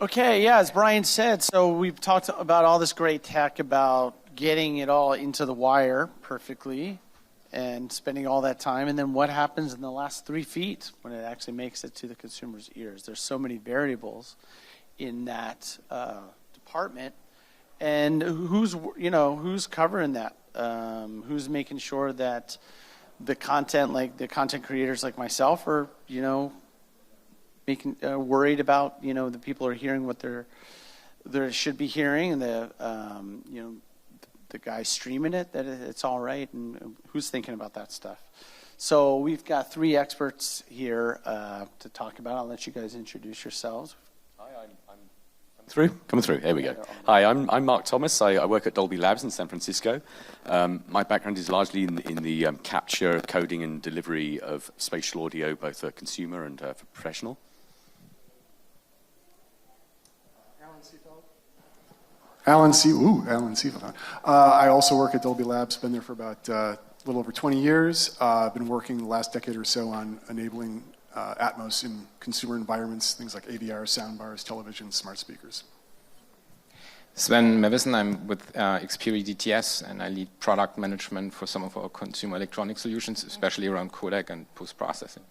Okay, yeah, as Brian said, so we've talked about all this great tech about getting it all into the wire perfectly and spending all that time. And then what happens in the last 3 feet when it actually makes it to the consumer's ears? There's so many variables in that department. And who's covering that? Who's making sure that the content, like the content creators like myself, are, making worried about, the people are hearing what they should be hearing, and the guy streaming it, that it's all right, and who's thinking about that stuff. So we've got 3 experts here to talk about. I'll let you guys introduce yourselves. Hi, I'm coming through. Here we go. Hi, I'm Mark Thomas. I work at Dolby Labs in San Francisco. My background is largely in the capture, coding, and delivery of spatial audio, both for consumer and for professional. Alan Seefeldt. I also work at Dolby Labs, been there for about a little over 20 years. I've been working the last decade or so on enabling Atmos in consumer environments, things like AVR, soundbars, television, smart speakers. Sven Mevissen, I'm with Xperi DTS, and I lead product management for some of our consumer electronic solutions, especially around codec and post-processing.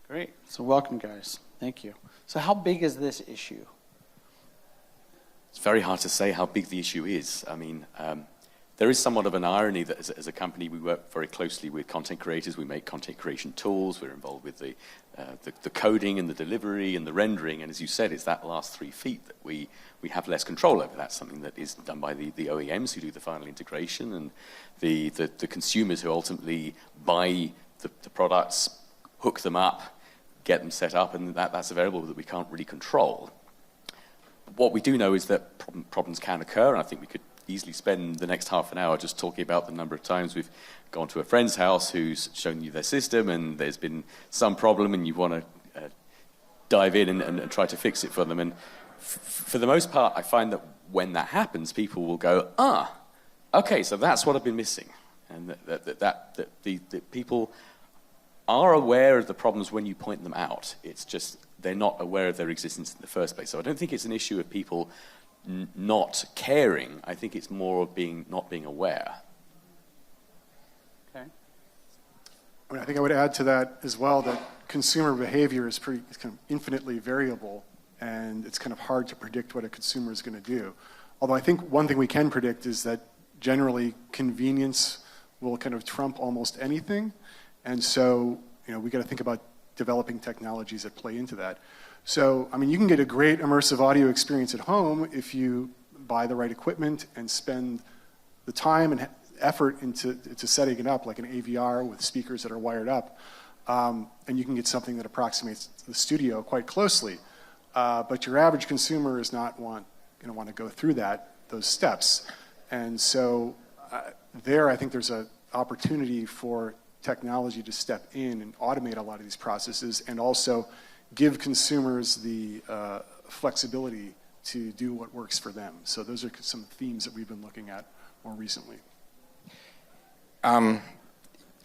Great. So welcome, guys. Thank you. So how big is this issue? It's very hard to say how big the issue is. I mean, there is somewhat of an irony that as a company we work very closely with content creators. We make content creation tools. We're involved with the coding and the delivery and the rendering. And as you said, it's that last 3 feet that we have less control over. That's something that is done by the OEMs who do the final integration, and the consumers who ultimately buy the products, hook them up, get them set up, and that's a variable that we can't really control. What we do know is that problems can occur, and I think we could easily spend the next half an hour just talking about the number of times we've gone to a friend's house who's shown you their system and there's been some problem and you want to dive in and try to fix it for them. And for the most part, I find that when that happens, people will go, okay, so that's what I've been missing. And that the people are aware of the problems when you point them out. It's just they're not aware of their existence in the first place. So I don't think it's an issue of people not caring. I think it's more of not being aware. Okay. I think I would add to that as well that consumer behavior is kind of infinitely variable, and it's kind of hard to predict what a consumer is going to do. Although I think one thing we can predict is that generally convenience will kind of trump almost anything, and so we got to think about developing technologies that play into that. So, I mean, you can get a great immersive audio experience at home if you buy the right equipment and spend the time and effort into setting it up, like an AVR with speakers that are wired up, and you can get something that approximates the studio quite closely. But your average consumer is not going to want to go through those steps. And so there, I think there's an opportunity for technology to step in and automate a lot of these processes, and also give consumers the flexibility to do what works for them. So those are some themes that we've been looking at more recently. I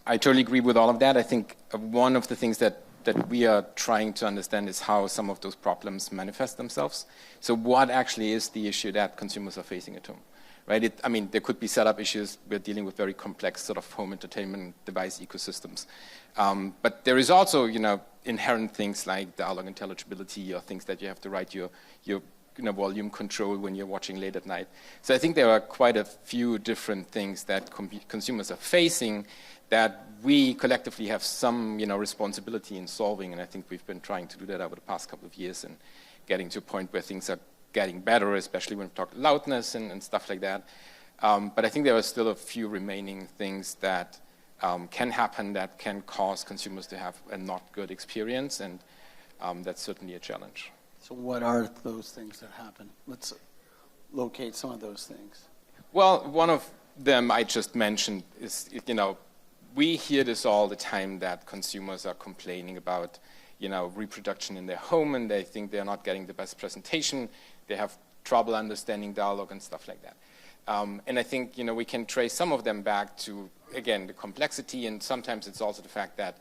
totally agree with all of that. I think one of the things that we are trying to understand is how some of those problems manifest themselves. So what actually is the issue that consumers are facing at home? Right? There could be setup issues. We're dealing with very complex sort of home entertainment device ecosystems. But there is also, inherent things like dialogue intelligibility, or things that you have to write your volume control when you're watching late at night. So I think there are quite a few different things that consumers are facing that we collectively have some, responsibility in solving. And I think we've been trying to do that over the past couple of years and getting to a point where things are getting better, especially when we talk loudness and stuff like that. But I think there are still a few remaining things that can happen that can cause consumers to have a not good experience, and that's certainly a challenge. So what are those things that happen? Let's locate some of those things. Well, one of them I just mentioned is, we hear this all the time, that consumers are complaining about reproduction in their home, and they think they're not getting the best presentation. They have trouble understanding dialogue and stuff like that. And I think, we can trace some of them back to, again, the complexity, and sometimes it's also the fact that,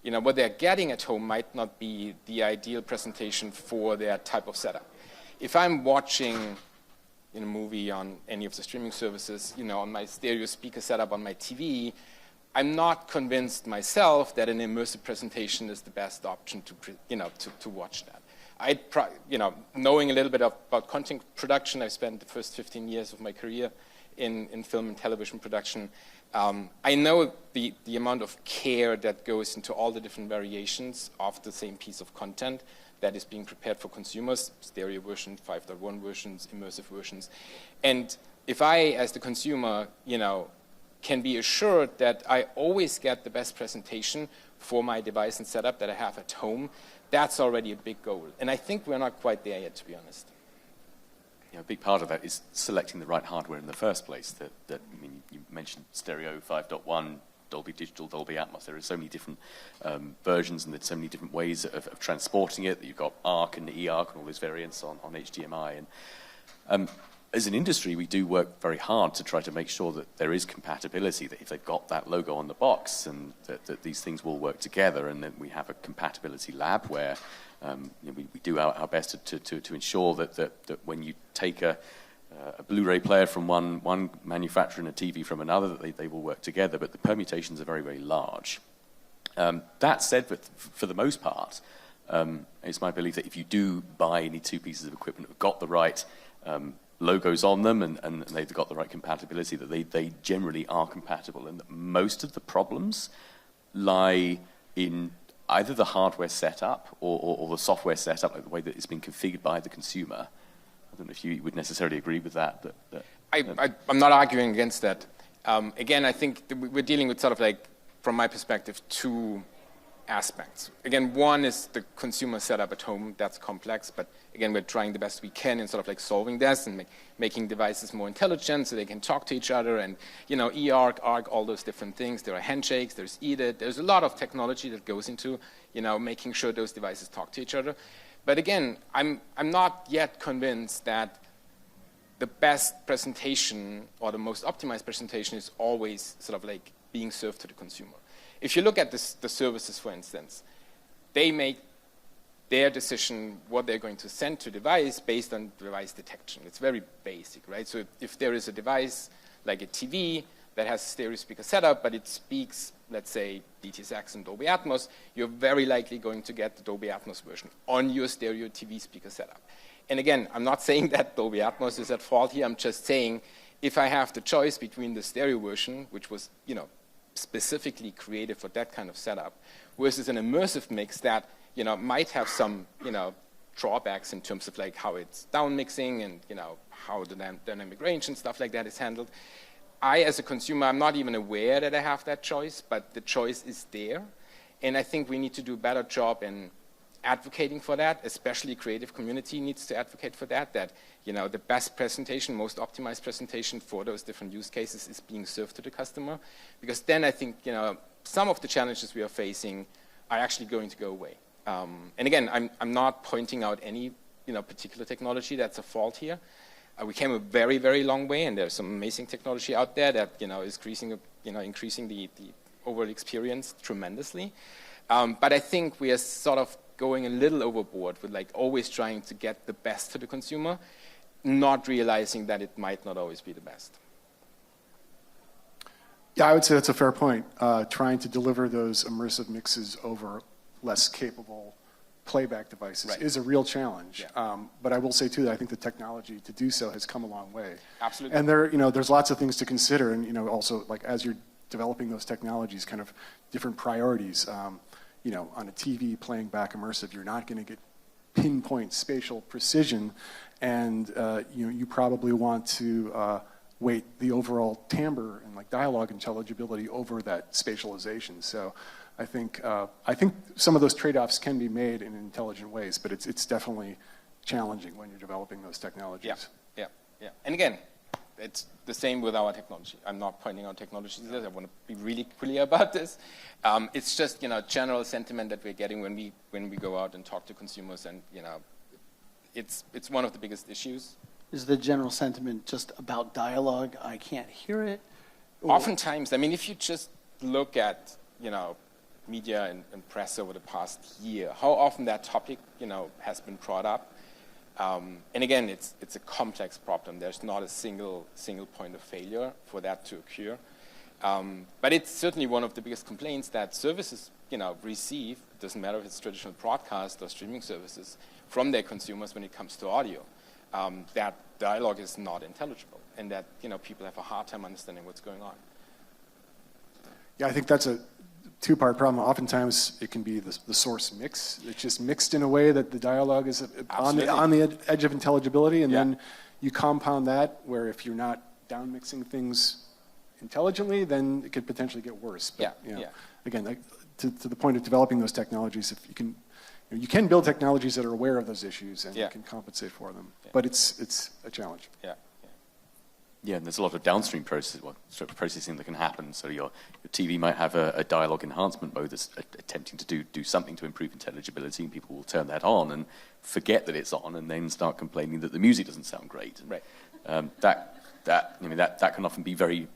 what they're getting at home might not be the ideal presentation for their type of setup. if I'm watching a movie on any of the streaming services, on my stereo speaker setup on my TV, I'm not convinced myself that an immersive presentation is the best option to watch that. Knowing a little bit about content production, I've spent the first 15 years of my career in film and television production. I know the amount of care that goes into all the different variations of the same piece of content that is being prepared for consumers, stereo version, 5.1 versions, immersive versions. And if I, as the consumer, can be assured that I always get the best presentation for my device and setup that I have at home, that's already a big goal. And I think we're not quite there yet, to be honest. A big part of that is selecting the right hardware in the first place. You mentioned stereo 5.1, Dolby Digital, Dolby Atmos. There are so many different versions, and there's so many different ways of transporting it. You've got ARC and eARC and all those variants on HDMI. And as an industry, we do work very hard to try to make sure that there is compatibility, that if they've got that logo on the box, and that these things will work together, and then we have a compatibility lab where we do our best to ensure that when you take a Blu-ray player from one manufacturer and a TV from another, that they will work together, but the permutations are very, very large. That said, for the most part, it's my belief that if you do buy any two pieces of equipment that have got the right logos on them and they've got the right compatibility, that they generally are compatible, and that most of the problems lie in either the hardware setup or the software setup, like the way that it's been configured by the consumer. I don't know if you would necessarily agree with that. I'm not arguing against that. Again, I think we're dealing with sort of like, from my perspective, two aspects. Again, one is the consumer setup at home. That's complex, but again, we're trying the best we can in sort of like solving this and making devices more intelligent so they can talk to each other, and eARC, ARC, all those different things. There are handshakes, there's EDIT, there's a lot of technology that goes into making sure those devices talk to each other. But again, I'm not yet convinced that the best presentation or the most optimized presentation is always sort of like being served to the consumer. If you look at the services, for instance, they make their decision what they're going to send to device based on device detection. It's very basic, right? So if there is a device like a TV that has a stereo speaker setup, but it speaks, let's say, DTS:X and Dolby Atmos, you're very likely going to get the Dolby Atmos version on your stereo TV speaker setup. And again, I'm not saying that Dolby Atmos is at fault here. I'm just saying if I have the choice between the stereo version, which was, specifically created for that kind of setup, versus an immersive mix that, might have some, drawbacks in terms of like how it's down mixing and, how the dynamic range and stuff like that is handled. I, as a consumer, I'm not even aware that I have that choice, but the choice is there. And I think we need to do a better job in advocating for that, especially creative community needs to advocate for that, the best presentation, most optimized presentation for those different use cases is being served to the customer. Because then I think, some of the challenges we are facing are actually going to go away. And again, I'm not pointing out any, particular technology that's a fault here. We came a very, very long way, and there's some amazing technology out there that, is increasing the overall experience tremendously. But I think we are sort of going a little overboard with like always trying to get the best to the consumer, not realizing that it might not always be the best. Yeah, I would say that's a fair point. Trying to deliver those immersive mixes over less capable playback devices is a real challenge. Yeah. But I will say too that I think the technology to do so has come a long way. Absolutely. And there's lots of things to consider, and also like as you're developing those technologies, kind of different priorities. On a TV playing back immersive, you're not going to get pinpoint spatial precision, and you probably want to weight the overall timbre and like dialogue intelligibility over that spatialization. So I think some of those trade-offs can be made in intelligent ways, but it's definitely challenging when you're developing those technologies. Yeah. And again, it's the same with our technology. I'm not pointing out technologies. I want to be really clear about this. It's just general sentiment that we're getting when we go out and talk to consumers, and it's one of the biggest issues. Is the general sentiment just about dialogue? I can't hear it. Oftentimes, I mean, if you just look at media and press over the past year, how often that topic has been brought up. And again, it's a complex problem. There's not a single point of failure for that to occur. But it's certainly one of the biggest complaints that services, receive. It doesn't matter if it's traditional broadcast or streaming services from their consumers when it comes to audio. That dialogue is not intelligible, and that people have a hard time understanding what's going on. Yeah, I think that's a two-part problem. Oftentimes, it can be the source mix. It's just mixed in a way that the dialogue is on the edge of intelligibility, and then you compound that, where if you're not down-mixing things intelligently, then it could potentially get worse. But, again, to the point of developing those technologies, if you can build technologies that are aware of those issues and can compensate for them. But it's a challenge. Yeah, and there's a lot of downstream processing that can happen. So your TV might have a dialogue enhancement mode that's attempting to do something to improve intelligibility, and people will turn that on and forget that it's on, and then start complaining that the music doesn't sound great. Right. That can often be very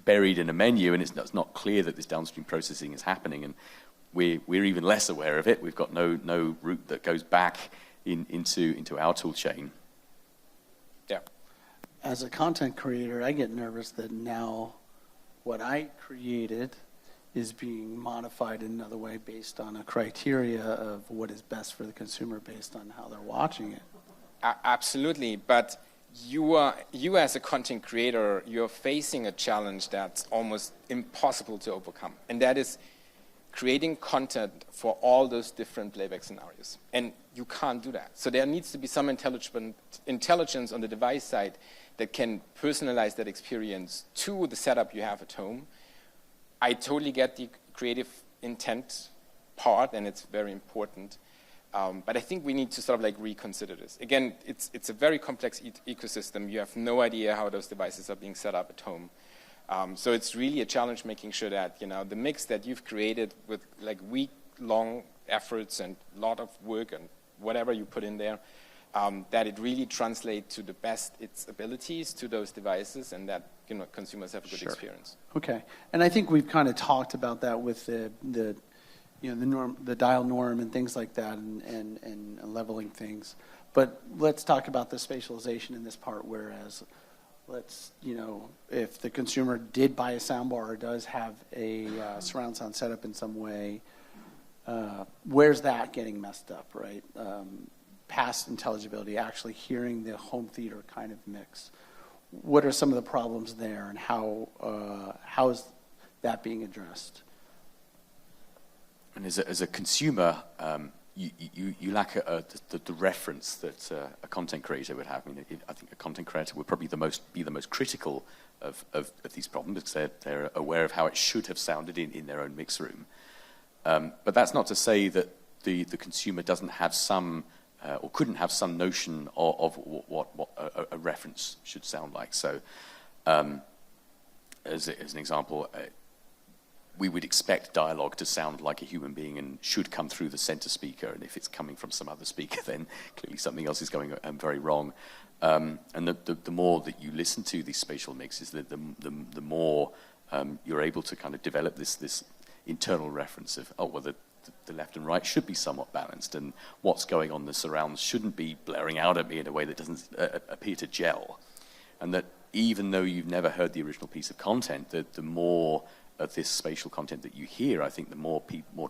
buried in a menu, and it's not clear that this downstream processing is happening, and we're even less aware of it. We've got no route that goes back into our tool chain. Yeah. As a content creator, I get nervous that now what I created is being modified in another way based on a criteria of what is best for the consumer based on how they're watching it. Absolutely, but you as a content creator, you're facing a challenge that's almost impossible to overcome, and that is creating content for all those different playback scenarios. And you can't do that. So there needs to be some intelligence on the device side that can personalize that experience to the setup you have at home. I totally get the creative intent part, and it's very important. But I think we need to sort of reconsider this. Again, it's a very complex ecosystem. You have no idea how those devices are being set up at home. So it's really a challenge making sure that the mix that you've created with week-long efforts and a lot of work and whatever you put in there, that it really translates to the best its abilities to those devices, and that consumers have a good experience. Okay, and I think we've kind of talked about that with the norm, the dial norm, and things like that, and leveling things. But let's talk about the spatialization in this part. Whereas, if the consumer did buy a soundbar or does have a surround sound setup in some way, where's that getting messed up, right? Past intelligibility, actually hearing the home theater kind of mix. What are some of the problems there, and how is that being addressed? And as a consumer, you lack the reference that a content creator would have. I think a content creator would probably be the most critical of these problems, because they're aware of how it should have sounded in their own mix room. But that's not to say that the consumer doesn't have some or couldn't have some notion of what a reference should sound like. So, as an example, we would expect dialogue to sound like a human being and should come through the center speaker. And if it's coming from some other speaker, then clearly something else is going very wrong. And the more that you listen to these spatial mixes, the more you're able to kind of develop this internal reference of, the left and right should be somewhat balanced, and what's going on in the surrounds shouldn't be blaring out at me in a way that doesn't appear to gel. And that even though you've never heard the original piece of content, the more of this spatial content that you hear, I think the more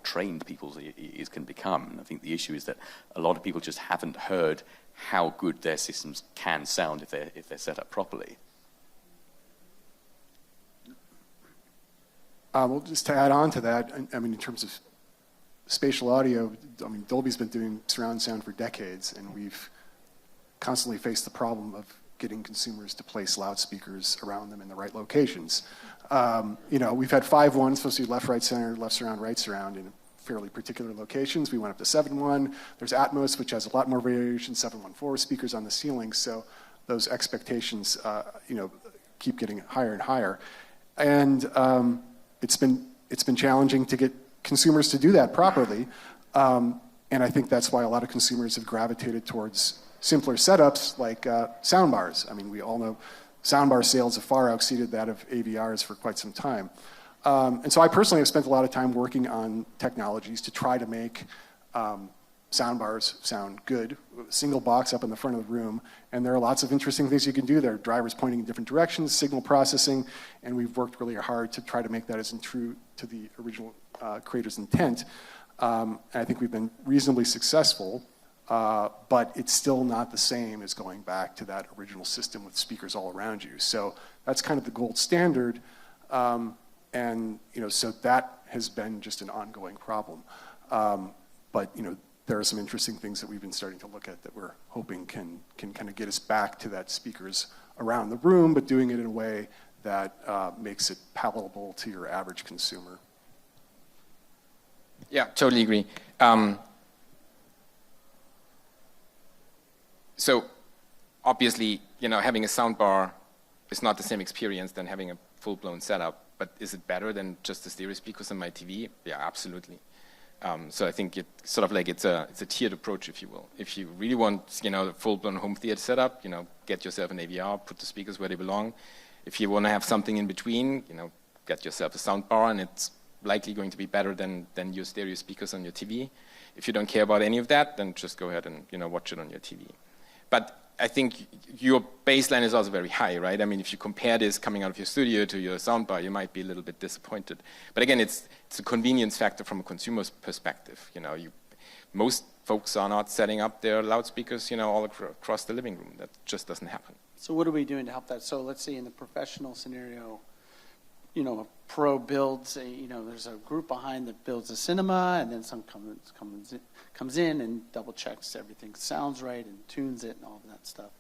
trained people's ears can become. And I think the issue is that a lot of people just haven't heard how good their systems can sound if they're set up properly. Well, just to add on to that, in terms of spatial audio, Dolby's been doing surround sound for decades, and we've constantly faced the problem of getting consumers to place loudspeakers around them in the right locations. We've had 5.1, supposed to be left, right, center, left surround, right surround in fairly particular locations. We went up to 7.1. There's Atmos, which has a lot more variation, 7.1.4 speakers on the ceiling. So those expectations, keep getting higher and higher. And it's been challenging to get consumers to do that properly. And I think that's why a lot of consumers have gravitated towards simpler setups like soundbars. We all know soundbar sales have far exceeded that of AVRs for quite some time. And so I personally have spent a lot of time working on technologies to try to make soundbars sound good, single box up in the front of the room, and there are lots of interesting things you can do there. Drivers pointing in different directions, signal processing, and we've worked really hard to try to make that as true to the original creator's intent. And I think we've been reasonably successful, but it's still not the same as going back to that original system with speakers all around you. So that's kind of the gold standard, and so that has been just an ongoing problem. But there are some interesting things that we've been starting to look at that we're hoping can kind of get us back to that speakers around the room, but doing it in a way that makes it palatable to your average consumer. Yeah, totally agree. So obviously, having a soundbar is not the same experience than having a full-blown setup, but is it better than just the stereo speakers on my TV? Yeah, absolutely. So I think it's a tiered approach, if you will. If you really want, a full-blown home theater setup, get yourself an AVR, put the speakers where they belong. If you want to have something in between, get yourself a soundbar, and it's likely going to be better than your stereo speakers on your TV. If you don't care about any of that, then just go ahead and watch it on your TV. But I think your baseline is also very high, right? I mean, if you compare this coming out of your studio to your soundbar, you might be a little bit disappointed. But again, it's a convenience factor from a consumer's perspective. Most folks are not setting up their loudspeakers, all across the living room. That just doesn't happen. So what are we doing to help that? So let's say in the professional scenario, a pro builds there's a group behind that builds a cinema, and then some comes in and double checks everything sounds right and tunes it and all of that stuff.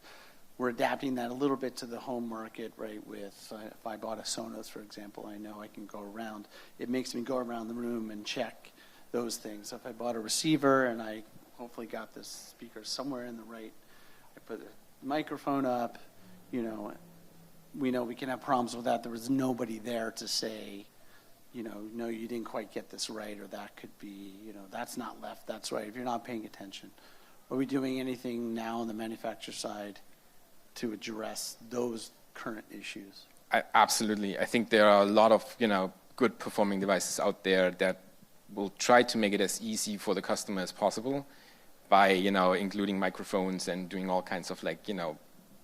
We're adapting that a little bit to the home market, right? With if I bought a Sonos, for example, I know I can go around. It makes me go around the room and check those things. If I bought a receiver and I hopefully got this speaker somewhere in the right, I put the microphone up, we know we can have problems with that. There was nobody there to say, no, you didn't quite get this right, or that could be, that's not left, that's right, if you're not paying attention. Are we doing anything now on the manufacturer side to address those current issues? Absolutely. I think there are a lot of, good performing devices out there that will try to make it as easy for the customer as possible by, including microphones and doing all kinds of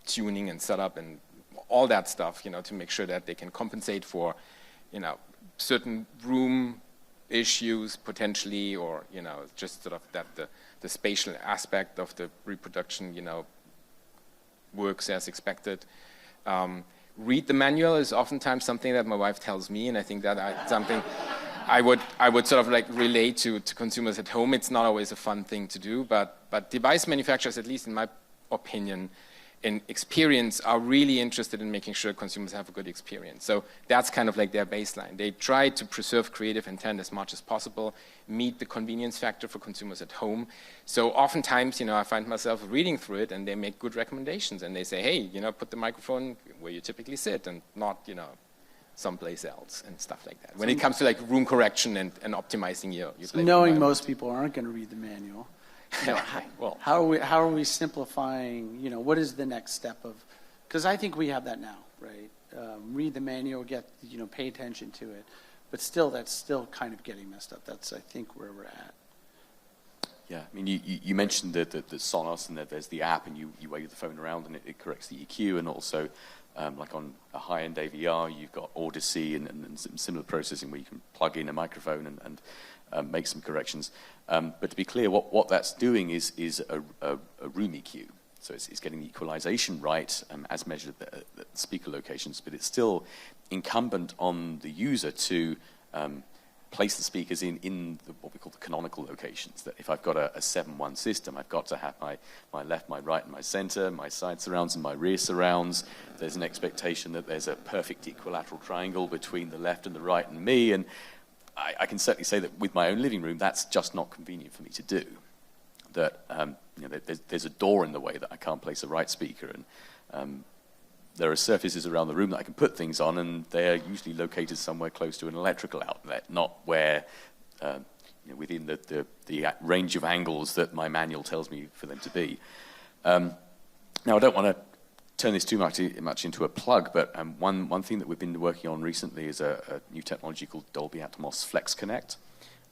tuning and setup and all that stuff, to make sure that they can compensate for, certain room issues potentially, or, just sort of that the spatial aspect of the reproduction, works as expected. Read the manual is oftentimes something that my wife tells me, and I think that something I would sort of relate to consumers at home. It's not always a fun thing to do, but device manufacturers, at least in my opinion, in experience, are really interested in making sure consumers have a good experience. So that's kind of their baseline. They try to preserve creative intent as much as possible, meet the convenience factor for consumers at home. So oftentimes, I find myself reading through it, and they make good recommendations, and they say, hey, put the microphone where you typically sit and not, someplace else and stuff like that. When it comes to room correction and optimizing your so knowing most people aren't going to read the manual. Well, how are we simplifying, what is the next step of, because I think we have that now, right? Read the manual, pay attention to it, but still, that's still kind of getting messed up. That's, I think, where we're at. Yeah, I mean, you mentioned the Sonos, and that there's the app, and you wave the phone around and it corrects the EQ, and also like on a high-end AVR, you've got Odyssey and some similar processing where you can plug in a microphone and make some corrections. But to be clear, what that's doing is a room EQ. So it's getting the equalization right as measured at the speaker locations, but it's still incumbent on the user to place the speakers in what we call the canonical locations. That if I've got a 7-1 system, I've got to have my left, my right, and my center, my side surrounds and my rear surrounds. There's an expectation that there's a perfect equilateral triangle between the left and the right and me, and I can certainly say that with my own living room, that's just not convenient for me to do. That there's a door in the way that I can't place a right speaker, and there are surfaces around the room that I can put things on, and they're usually located somewhere close to an electrical outlet, not where within the range of angles that my manual tells me for them to be. Now, I don't want to turn this too much into a plug, but one thing that we've been working on recently is a new technology called Dolby Atmos Flex Connect.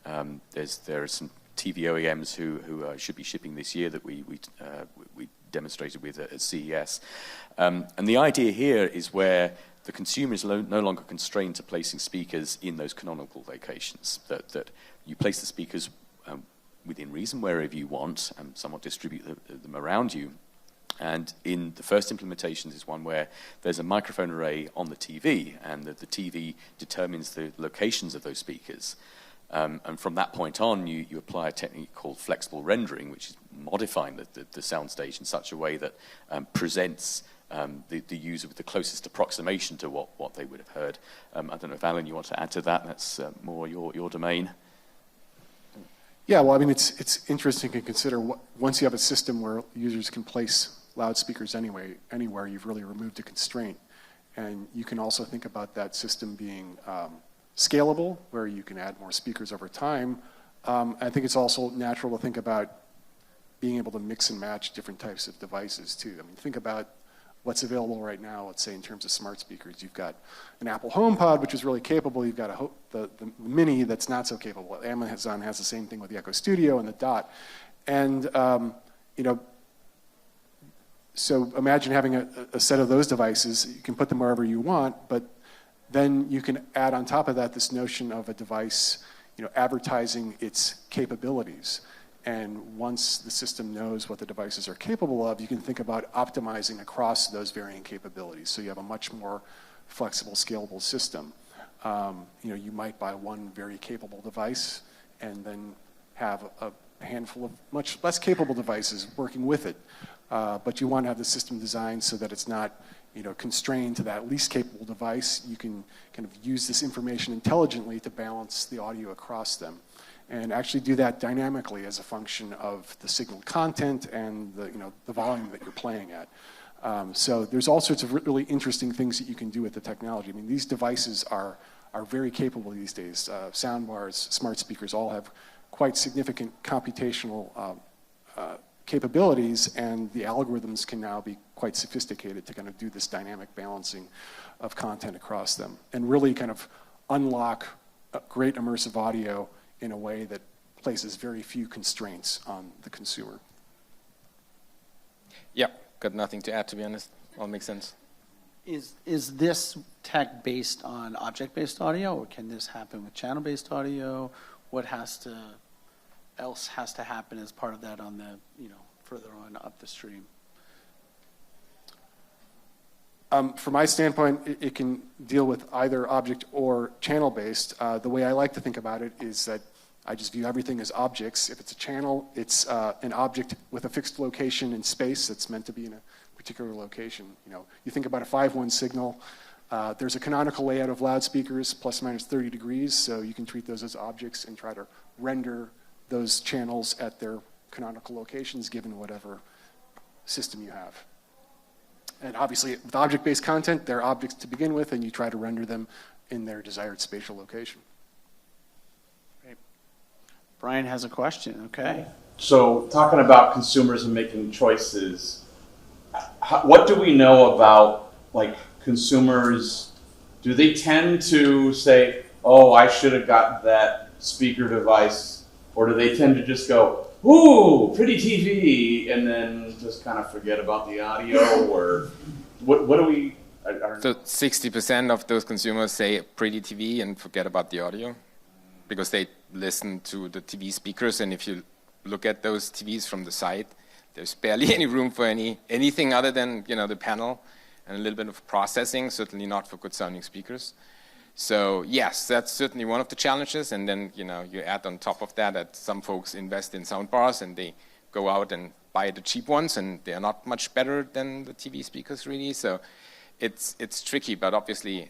There are some TV OEMs who should be shipping this year that we demonstrated with at CES. And the idea here is where the consumer is no longer constrained to placing speakers in those canonical locations, that you place the speakers within reason wherever you want and somewhat distribute them around you. And in the first implementation is one where there's a microphone array on the TV, and the TV determines the locations of those speakers. And from that point on, you apply a technique called flexible rendering, which is modifying the soundstage in such a way that presents the user with the closest approximation to what they would have heard. I don't know if, Alan, you want to add to that? That's more your domain. Yeah, well, I mean, it's interesting to consider once you have a system where users can place loudspeakers anywhere, you've really removed a constraint. And you can also think about that system being scalable, where you can add more speakers over time. I think it's also natural to think about being able to mix and match different types of devices too. I mean, think about what's available right now, let's say in terms of smart speakers. You've got an Apple HomePod, which is really capable. You've got the Mini that's not so capable. Amazon has the same thing with the Echo Studio and the Dot. And, you know, so imagine having a set of those devices. You can put them wherever you want, but then you can add on top of that this notion of a device, you know, advertising its capabilities. And once the system knows what the devices are capable of, you can think about optimizing across those varying capabilities. So you have a much more flexible, scalable system. You know, you might buy one very capable device and then have a handful of much less capable devices working with it. But you want to have the system designed so that it's not, you know, constrained to that least capable device. You can kind of use this information intelligently to balance the audio across them, and actually do that dynamically as a function of the signal content and the, you know, the volume that you're playing at. So there's all sorts of really interesting things that you can do with the technology. I mean, these devices are very capable these days. Soundbars, smart speakers all have quite significant computational capabilities, and the algorithms can now be quite sophisticated to kind of do this dynamic balancing of content across them and really kind of unlock great immersive audio in a way that places very few constraints on the consumer. Yep, got nothing to add, to be honest. All makes sense. Is this tech based on object-based audio, or can this happen with channel-based audio? What else has to happen as part of that on the, you know, further on up the stream? From my standpoint, it can deal with either object or channel-based. The way I like to think about it is that I just view everything as objects. If it's a channel, it's an object with a fixed location in space that's meant to be in a particular location. You know, you think about a 5-1 signal. There's a canonical layout of loudspeakers, plus or minus 30 degrees, so you can treat those as objects and try to render those channels at their canonical locations given whatever system you have. And obviously, with object-based content, they're objects to begin with, and you try to render them in their desired spatial location. Great. Brian has a question, okay. So talking about consumers and making choices, what do we know about, like, consumers? Do they tend to say, oh, I should have got that speaker device, or do they tend to just go, ooh, pretty TV, and then just kind of forget about the audio, or what do we... So 60% of those consumers say pretty TV and forget about the audio because they listen to the TV speakers, and if you look at those TVs from the side, there's barely any room for anything other than, you know, the panel and a little bit of processing, certainly not for good sounding speakers. So yes, that's certainly one of the challenges, and then, you know, you add on top of that some folks invest in soundbars and they go out and buy the cheap ones, and they're not much better than the TV speakers really. So it's tricky, but obviously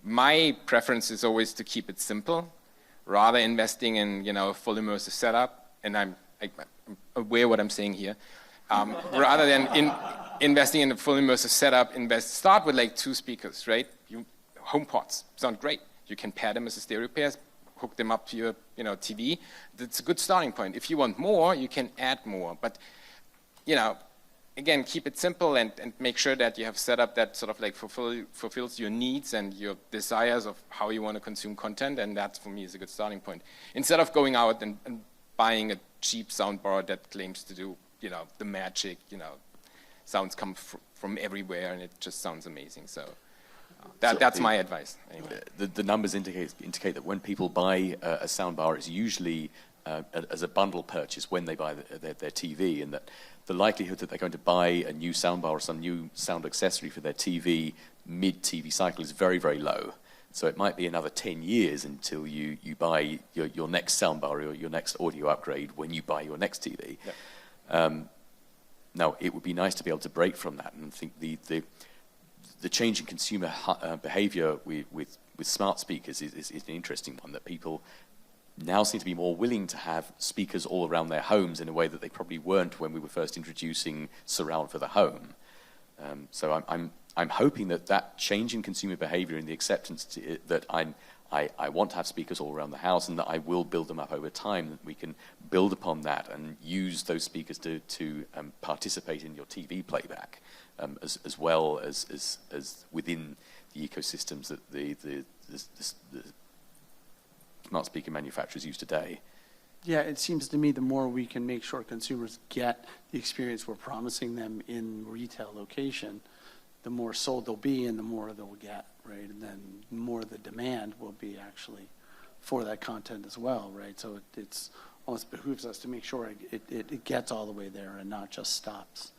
my preference is always to keep it simple, rather investing in, you know, a full immersive setup, and I'm aware what I'm saying here. Rather than investing in a full immersive setup, start with like 2 speakers, right? HomePods sound great. You can pair them as a stereo pair, hook them up to your, you know, TV. That's a good starting point. If you want more, you can add more. But, you know, again, keep it simple and make sure that you have set up that sort of like fulfills your needs and your desires of how you want to consume content, and that for me is a good starting point. Instead of going out and buying a cheap soundbar that claims to do, you know, the magic, you know, sounds come from everywhere and it just sounds amazing. So that's my advice. Anyway. The numbers indicate that when people buy a soundbar, it's usually as a bundle purchase when they buy their TV, and that the likelihood that they're going to buy a new soundbar or some new sound accessory for their TV mid-TV cycle is very, very low. So it might be another 10 years until you buy your next soundbar or your next audio upgrade when you buy your next TV. Yep. Now, it would be nice to be able to break from that, and I think the change in consumer behavior with smart speakers is an interesting one, that people now seem to be more willing to have speakers all around their homes in a way that they probably weren't when we were first introducing surround for the home. So I'm hoping that change in consumer behavior and the acceptance that I want to have speakers all around the house, and that I will build them up over time, that we can build upon that and use those speakers to participate in your TV playback, as well as within the ecosystems that the smart speaker manufacturers use today. Yeah, it seems to me the more we can make sure consumers get the experience we're promising them in retail location, the more sold they'll be and the more they'll get, right? And then more the demand will be actually for that content as well, right? So it's almost behooves us to make sure it gets all the way there and not just stops,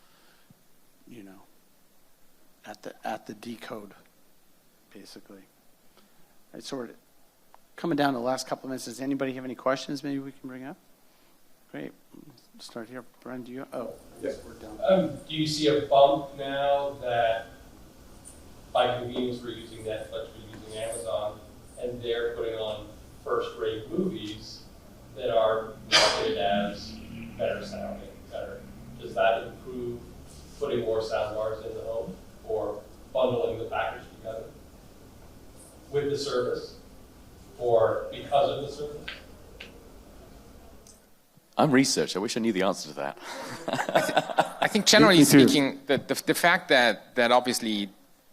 you know, at the decode, basically. I sort of coming down to the last couple of minutes. Does anybody have any questions maybe we can bring up? Great. Start here. Brian, do you? Oh, yes, we're done. Do you see a bump now that by convenience we're using Netflix, we're using Amazon, and they're putting on first-rate movies that are marketed as better sounding, better? Does that improve putting more sound bars in the home or bundling the package together with the service or because of the service? I'm research. I wish I knew the answer to that. I think generally speaking, the fact that obviously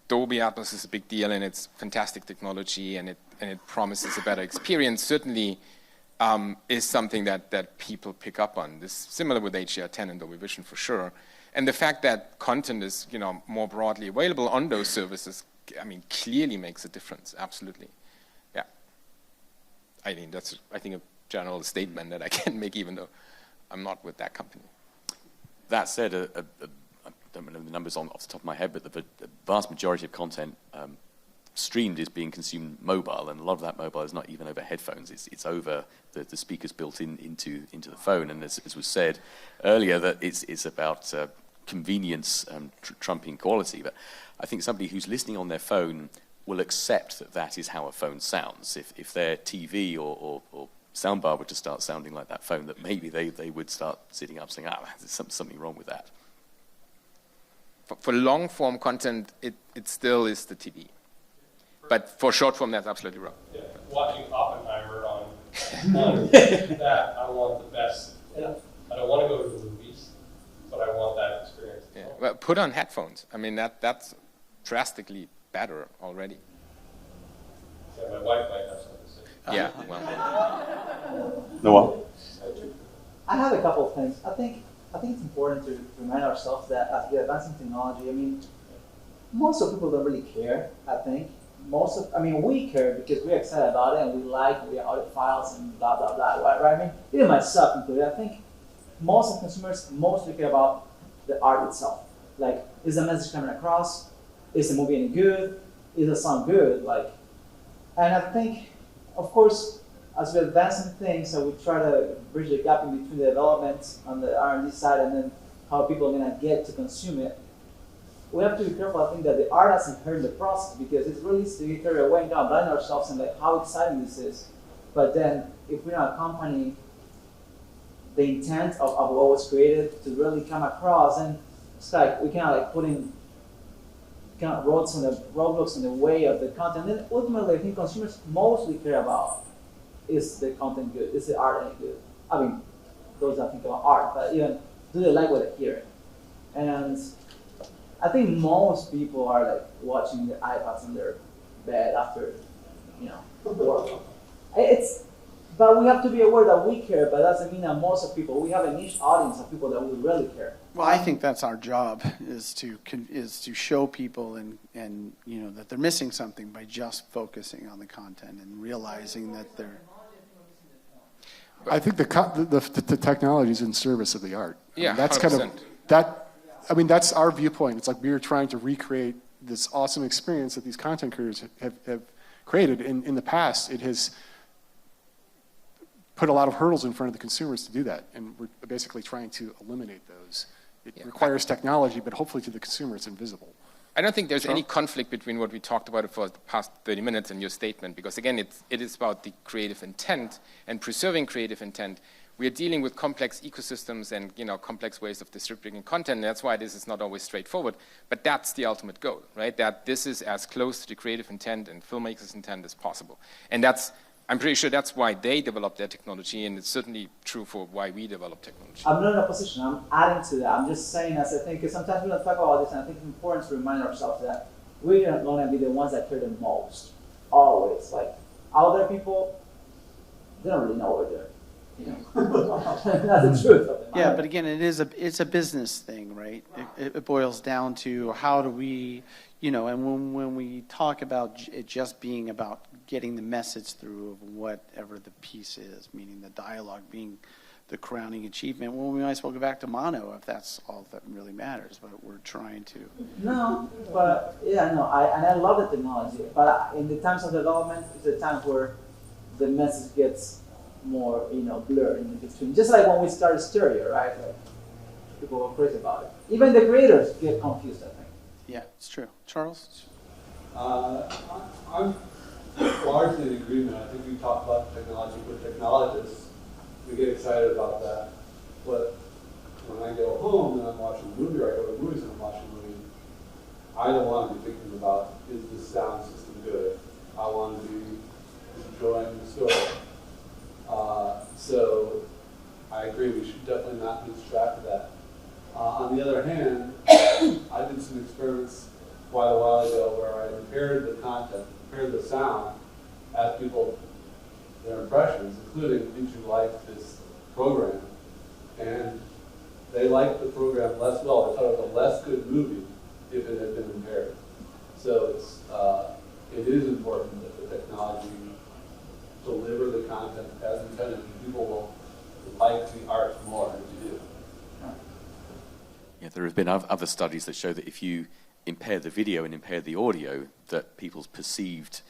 Dolby Atmos is a big deal and it's fantastic technology and it promises a better experience certainly is something that people pick up on. This similar with HDR10 and Dolby Vision for sure. And the fact that content is, you know, more broadly available on those services, I mean, clearly makes a difference. Absolutely. Yeah. I mean, that's, I think, a general statement that I can make, even though I'm not with that company. That said, I don't know the numbers off the top of my head, but the vast majority of content streamed is being consumed mobile, and a lot of that mobile is not even over headphones. It's over the speakers built into the phone. And as was said earlier, that it's about convenience trumping quality. But I think somebody who's listening on their phone will accept that that is how a phone sounds. If their TV or soundbar were to start sounding like that phone, that maybe they would start sitting up saying, there's something wrong with that. For long-form content, it still is the TV. But for short-form, that's absolutely wrong. Yeah. Watching Oppenheimer on that, I want the best. Yeah. I don't want to go to the movies, but I want that experience. Yeah. Well, put on headphones. I mean, that's drastically better already. Yeah, my wife might have something to say. Yeah, well. Noel? I have a couple of things. I think it's important to remind ourselves that as we advance in technology, I mean, most of people don't really care, I think. We care because we're excited about it and we like the audio files and blah, blah, blah, right? I mean, even myself included, I think most of consumers mostly care about the art itself. Like, is the message coming across? Is the movie any good? Is the song good? And I think, of course, as we advance in things, so we try to bridge the gap in between the development on the R&D side and then how people are going to get to consume it. We have to be careful, I think, that the art doesn't hurt the process, because it's really easy to get carried away and kind of blind ourselves and like how exciting this is. But then if we're not accompanying the intent of what was created to really come across, and it's like we kind of like putting kind of roadblocks in the way of the content. And then ultimately, I think consumers mostly care about is the content good, is the art any good? I mean, those that think about art, but even do they like what they're hearing? And I think most people are like watching the iPads on their bed after, work. But we have to be aware that we care, but that doesn't mean that most of people, we have a niche audience of people that we really care. Well, I think that's our job, is to show people and that they're missing something by just focusing on the content and realizing that they're. I think the technology is in service of the art. Yeah, that's 100%. kind of that. I mean, that's our viewpoint. It's like we are trying to recreate this awesome experience that these content creators have created. In the past, it has put a lot of hurdles in front of the consumers to do that, and we're basically trying to eliminate those. It requires technology, but hopefully to the consumer it's invisible. I don't think there's any conflict between what we talked about for the past 30 minutes and your statement, because again, it is about the creative intent and preserving creative intent. We are dealing with complex ecosystems and complex ways of distributing content, and that's why this is not always straightforward. But that's the ultimate goal, right? That this is as close to the creative intent and filmmakers' intent as possible. And I'm pretty sure that's why they developed their technology, and it's certainly true for why we develop technology. I'm not in a position, I'm adding to that. I'm just saying, as I think, because sometimes we don't talk about this, and I think it's important to remind ourselves that we are going to be the ones that care the most, always. Like, other people, they don't really know what they're That's the truth of it. Yeah, but again, it's a business thing, right? It boils down to how do we, and when we talk about it just being about getting the message through of whatever the piece is, meaning the dialogue being the crowning achievement, well, we might as well go back to mono if that's all that really matters, but we're trying to. No, but I love the technology, but in the times of development, it's the times where the message gets more, blurred in between. Just like when we started stereo, right? Like, people were crazy about it. Even the creators get confused, I think. Yeah, it's true. Charles? I'm largely in agreement. I think we talk about technology with technologists. We get excited about that. But when I go home and I'm watching a movie, or I go to movies and I'm watching a movie, I don't want to be thinking about, is the sound system good? I want to be enjoying the story. So I agree, we should definitely not lose track of that. On the other hand, I did some experiments quite a while ago where I impaired the content, impaired the sound, asked people their impressions, including, did you like this program? And they liked the program less well. They thought it was a less good movie if it had been impaired. So it is important that the technology deliver the content as intended, and people will like the art more if you do. Yeah, there have been other studies that show that if you impair the video and impair the audio, that people's perceived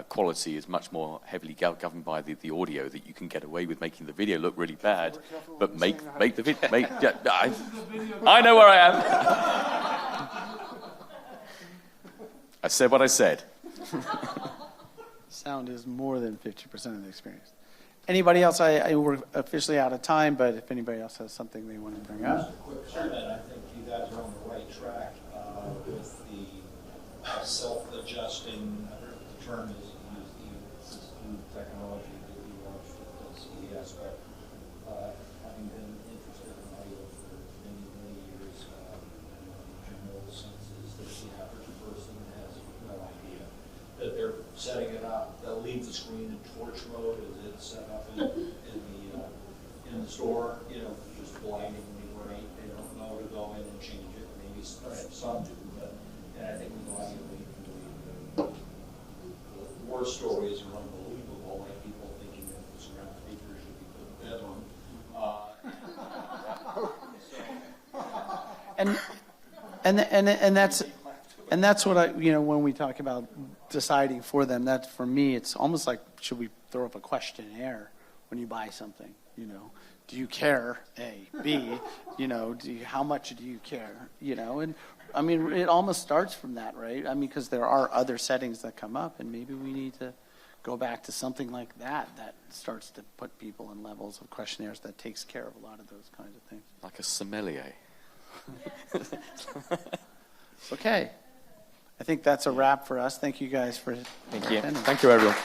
quality is much more heavily governed by the audio, that you can get away with making the video look really bad, but make the video. I know where I am. I said what I said. Sound is more than 50% of the experience. Anybody else? We're officially out of time, but if anybody else has something they want to bring up. Just a quick comment. I think you guys are on the right track with the self-adjusting, the term is used, new technology that we launched at CES, but having been interested in audio for many, many years, the general sense is that the average person has no idea that they're setting it up. They'll leave the screen in torch mode as it's set up in the store, just blindingly right. They don't know to go in and change it. Maybe some do, but I think with audio, the war stories are unbelievable, like people thinking that the surround speaker should be put in bedroom. And that's what when we talk about deciding for them, that for me, it's almost like, should we throw up a questionnaire when you buy something? Do you care? A, B, how much do you care? And I mean, it almost starts from that, right? I mean, because there are other settings that come up, and maybe we need to go back to something like that starts to put people in levels of questionnaires that takes care of a lot of those kinds of things. Like a sommelier. Okay. I think that's a wrap for us. Thank you guys for Thank you. attending. Thank you, everyone.